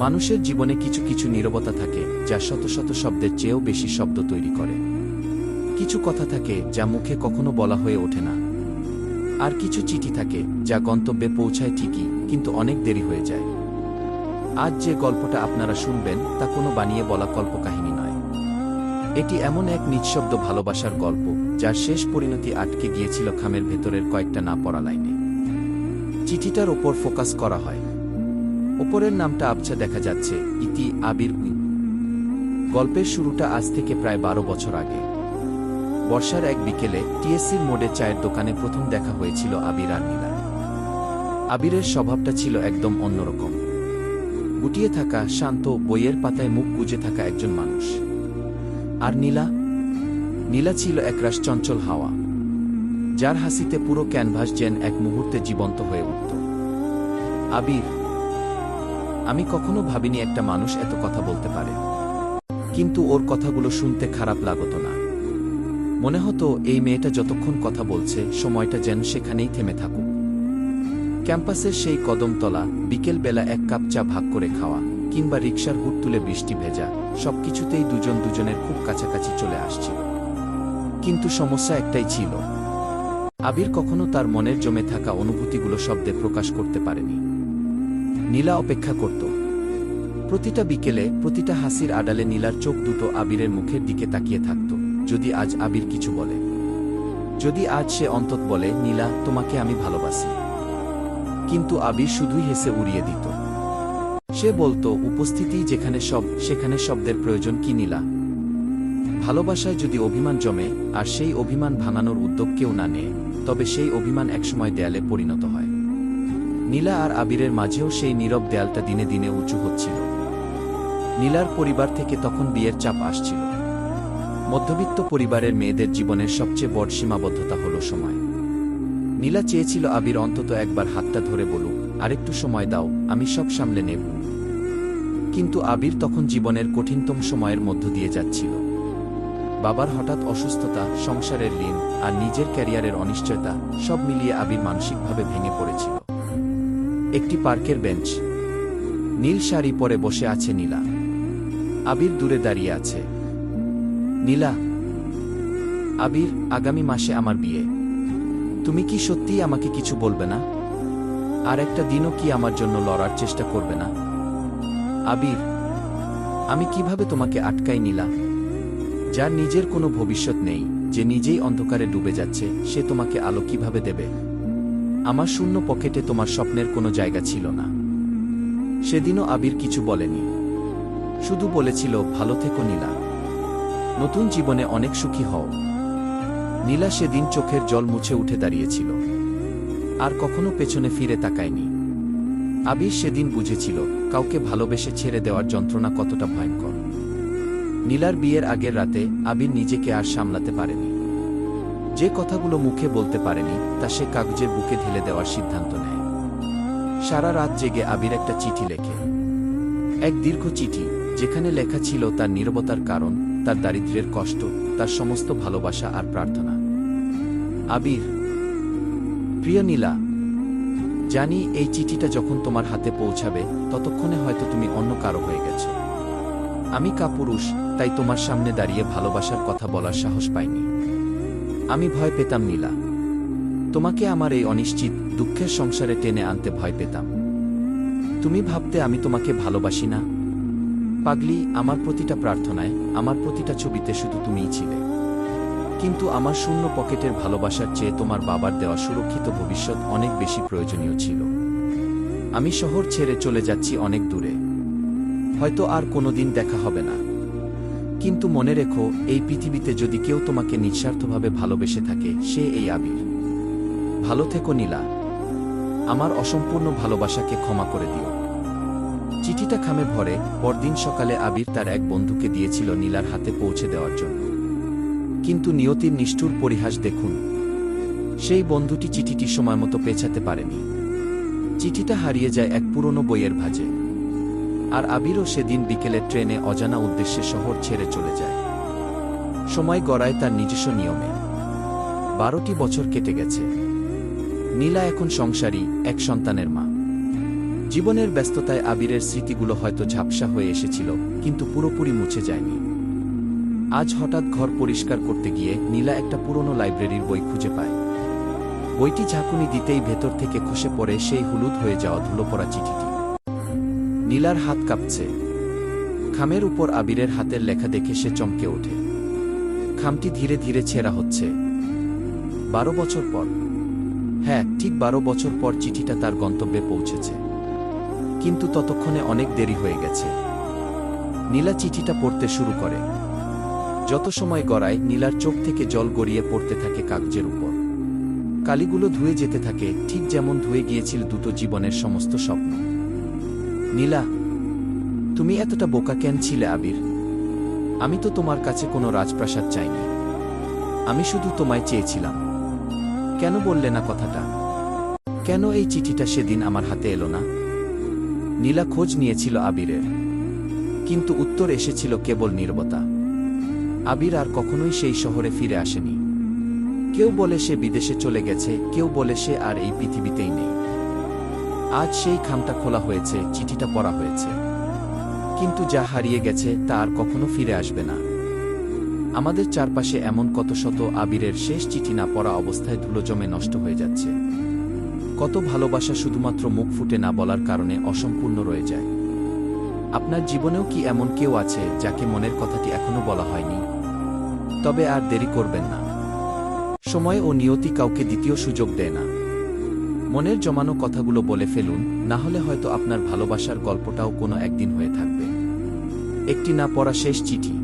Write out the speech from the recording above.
মানুষের জীবনে কিছু কিছু নীরবতা থাকে যা শত শত শব্দের চেয়েও বেশি শব্দ তৈরি করে। কিছু কথা থাকে যা মুখে কখনো বলা হয়ে ওঠে না। আর কিছু চিঠি থাকে যা গন্তব্যে পৌঁছায় ঠিকই, কিন্তু অনেক দেরি হয়ে যায়। আজ যে গল্পটা আপনারা শুনবেন তা কোনো বানিয়ে বলা কল্পকাহিনী নয়। এটি এমন এক নিঃশব্দ ভালোবাসার গল্প যার শেষ পরিণতি আটকে গিয়েছিল খামের ভেতরের কয়েকটা না পড়া লাইনে। চিঠিটার ওপর ফোকাস করা হয়। ওপরের নামটা আবছা দেখা যাচ্ছে, ইতি আবির উই। গল্পের শুরুটা আজ থেকে প্রায় 12 বছর আগে। বর্ষার এক বিকেলে টিএসসির মোড়ে চায়ের দোকানে প্রথম দেখা হয়েছিল আবির আর নীলার। আবিরের স্বভাবটা ছিল একদম অন্যরকম। গুটিয়ে থাকা, শান্ত, বইয়ের পাতায় মুখ গুজে থাকা একজন মানুষ। আর নীলা ছিল একরাশ চঞ্চল হাওয়া, যার হাসিতে পুরো ক্যানভাস যেন এক মুহূর্তে জীবন্ত হয়ে উঠত। আবির, আমি কখনো ভাবিনি একটা মানুষ এত কথা বলতে পারে। কিন্তু ওর কথাগুলো শুনতে খারাপ লাগত না। মনে হতো এই মেয়েটা যতক্ষণ কথা বলছে সময়টা যেন সেখানেই থেমে থাকুক। ক্যাম্পাসের সেই কদমতলা, বিকেলবেলা এক কাপ চা ভাগ করে খাওয়া, কিংবা রিকশার হুট তুলে বৃষ্টি ভেজা, সবকিছুতেই দুজন দুজনের খুব কাছাকাছি চলে আসছিল। কিন্তু সমস্যা একটাই ছিল, আবির কখনো তার মনের জমে থাকা অনুভূতিগুলো শব্দে প্রকাশ করতে পারেনি। নীলা অপেক্ষা করত। প্রতিটা বিকেলে, প্রতিটা হাসির আড়ালে নীলার চোখ দুটো আবিরের মুখের দিকে তাকিয়ে থাকত। যদি আজ আবির কিছু বলে, যদি আজ সে অন্তত বলে, নীলা, তোমাকে আমি ভালোবাসি। কিন্তু আবির শুধুই হেসে উড়িয়ে দিত। সে বলতো, উপস্থিতি যেখানে সেখানে শব্দের প্রয়োজন কি নীলা? ভালোবাসায় যদি অভিমান জমে, আর সেই অভিমান ভাঙানোর উদ্যোগ কেউ না নেয়, তবে সেই অভিমান একসময় দেয়ালে পরিণত হয়। নীলা আর আবিরের মাঝেও সেই নীরব দেয়ালটা দিনে দিনে উঁচু হচ্ছিল। নীলার পরিবার থেকে তখন বিয়ের চাপ আসছিল। মধ্যবিত্ত পরিবারের মেয়েদের জীবনের সবচেয়ে বড় সীমাবদ্ধতা হল সময়। নীলা চেয়েছিল আবির অন্তত একবার হাতটা ধরে বলুক, আরেকটু সময় দাও, আমি সব সামলে নেব। কিন্তু আবির তখন জীবনের কঠিনতম সময়ের মধ্য দিয়ে যাচ্ছিল। বাবার হঠাৎ অসুস্থতা, সংসারের ঋণ, আর নিজের ক্যারিয়ারের অনিশ্চয়তা, সব মিলিয়ে আবির মানসিকভাবে ভেঙে পড়েছিল। একটি পার্কের বেঞ্চ, নীল শাড়ি পরে বসে আছে নীলা। আবির দূরে দাঁড়িয়ে আছে। নীলা, আবির, আগামী মাসে আমার বিয়ে। তুমি কি সত্যিই আমাকে কিছু বলবে না? আর একটা দিনও কি আমার জন্য লড়ার চেষ্টা করবে না? আবির, আমি কিভাবে তোমাকে আটকাই নীলা? যার নিজের কোনো ভবিষ্যৎ নেই, যে নিজেই অন্ধকারে ডুবে যাচ্ছে, সে তোমাকে আলো কিভাবে দেবে? আমার শূন্য পকেটে তোমার স্বপ্নের কোনো জায়গা ছিল না। সেদিনও আবির কিছু বলেনি, শুধু বলেছিল, ভালো থেকো নীলা, নতুন জীবনে অনেক সুখী হও। নীলা সেদিন চোখের জল মুছে উঠে দাঁড়িয়েছিল, আর কখনো পেছনে ফিরে তাকায়নি। আবির সেদিন বুঝেছিল কাউকে ভালোবেসে ছেড়ে দেওয়ার যন্ত্রণা কতটা ভয়ঙ্কর। নীলার বিয়ের আগের রাতে আবির নিজেকে আর সামলাতে পারেনি। যে কথাগুলো মুখে বলতে পারেনি তা সে কাগজের বুকে ঢেলে দেওয়ার সিদ্ধান্ত নেয়। সারা রাত জেগে আবির একটা চিঠি লেখে। এক দীর্ঘ চিঠি, যেখানে লেখা ছিল তার নীরবতার কারণ, তার দারিদ্র্যের কষ্ট, তার সমস্ত ভালোবাসা আর প্রার্থনা। আবির, প্রিয় নীলা, জানি এই চিঠিটা যখন তোমার হাতে পৌঁছাবে ততক্ষণে হয়তো তুমি অন্য কারো হয়ে গেছ। আমি কাপুরুষ, তাই তোমার সামনে দাঁড়িয়ে ভালোবাসার কথা বলার সাহস পাইনি। আমি ভয় পেতাম নীলা, তোমাকে আমার এই অনিশ্চিত, দুঃখের সংসারে টেনে আনতে ভয় পেতাম। তুমি ভাবতে আমি তোমাকে ভালোবাসি না? পাগলি, আমার প্রতিটা প্রার্থনায়, আমার প্রতিটা ছবিতে শুধু তুমিই ছিলে। কিন্তু আমার শূন্য পকেটের ভালোবাসার চেয়ে তোমার বাবার দেওয়া সুরক্ষিত ভবিষ্যৎ অনেক বেশি প্রয়োজনীয় ছিল। আমি শহর ছেড়ে চলে যাচ্ছি অনেক দূরে। হয়তো আর কোনোদিন দেখা হবে না, কিন্তু মনে রেখো, এই পৃথিবীতে যদি কেউ তোমাকে নিঃস্বার্থভাবে ভালোবেসে থাকে, সে এই আবির। ভালো থেকো নীলা, আমার অসম্পূর্ণ ভালোবাসাকে ক্ষমা করে দিও। চিঠিটা খামে ভরে পরদিন সকালে আবির তার এক বন্ধুকে দিয়েছিল নীলার হাতে পৌঁছে দেওয়ার জন্য। কিন্তু নিয়তির নিষ্ঠুর পরিহাস দেখুন, সেই বন্ধুটি চিঠিটি সময়মতো পেছাতে পারেনি। চিঠিটা হারিয়ে যায় এক পুরনো বইয়ের ভাঁজে। আর আবিরও সেদিন বিকেলে ট্রেনে অজানা উদ্দেশ্যে শহর ছেড়ে চলে যায়। সময় গড়ায় তার নিজস্ব নিয়মে। 12টি বছর কেটে গেছে। নীলা এখন সংসারী, এক সন্তানের মা। জীবনের ব্যস্ততায় আবিরের স্মৃতিগুলো হয়তো ঝাপসা হয়ে এসেছিল, কিন্তু পুরোপুরি মুছে যায়নি। আজ হঠাৎ ঘর পরিষ্কার করতে গিয়ে নীলা একটা পুরনো লাইব্রেরির বই খুঁজে পায়। বইটি ঝাঁকুনি দিতেই ভেতর থেকে খসে পড়ে সেই হলুদ হয়ে যাওয়া ধুলোপড়া চিঠিটি। নীলার হাত কাঁপছে। খামের উপর আবিরের হাতের লেখা দেখে সে চমকে ওঠে। খামটি ধীরে ধীরে ছেঁড়া হচ্ছে। 12 বছর পর। হ্যাঁ, ঠিক 12 বছর পর চিঠিটা তার গন্তব্যে পৌঁছেছে। কিন্তু ততক্ষণে অনেক দেরি হয়ে গেছে। নীলা চিঠিটা পড়তে শুরু করে। যত সময় গড়ায় নীলার চোখ থেকে জল গড়িয়ে পড়তে থাকে কাগজের উপর। কালিগুলো ধুয়ে যেতে থাকে, ঠিক যেমন ধুয়ে গিয়েছিল দুটো জীবনের সমস্ত স্বপ্ন। নীলা, তুমি এতটা বোকা কেন ছিলে আবির? আমি তো তোমার কাছে কোনো রাজপ্রাসাদ চাইনি। আমি শুধু তোমায় চেয়েছিলাম। কেন বললে না কথাটা? কেন এই চিঠিটা সেদিন আমার হাতে এলো না? নীলা খোঁজ নিয়েছিল আবিরের, কিন্তু উত্তর এসেছিল কেবল নীরবতা। আবির আর কখনোই সেই শহরে ফিরে আসেনি। কেউ বলে সে বিদেশে চলে গেছে, কেউ বলে সে আর এই পৃথিবীতেই নেই। আজ সেই খামটা খোলা হয়েছে, চিঠিটা পড়া হয়েছে, কিন্তু যা হারিয়ে গেছে তা আর কখনো ফিরে আসবে না। আমাদের চারপাশে এমন কত শত আবিরের শেষ চিঠি না পড়া অবস্থায় ধুলো জমে নষ্ট হয়ে যাচ্ছে। কত ভালোবাসা শুধুমাত্র মুখ ফুটে না বলার কারণে অসম্পূর্ণ রয়ে যায়। আপনার জীবনেও কি এমন কেউ আছে যাকে মনের কথাটি এখনো বলা হয়নি? তবে আর দেরি করবেন না। সময় ও নিয়তি কাউকে দ্বিতীয় সুযোগ দেয় না। মনের জমানো কথাগুলো বলে ফেলুন, না হলে হয়তো আপনার ভালোবাসার গল্পটাও কোনো একদিন হয়ে থাকবে। একটি না পড়া শেষ চিঠি।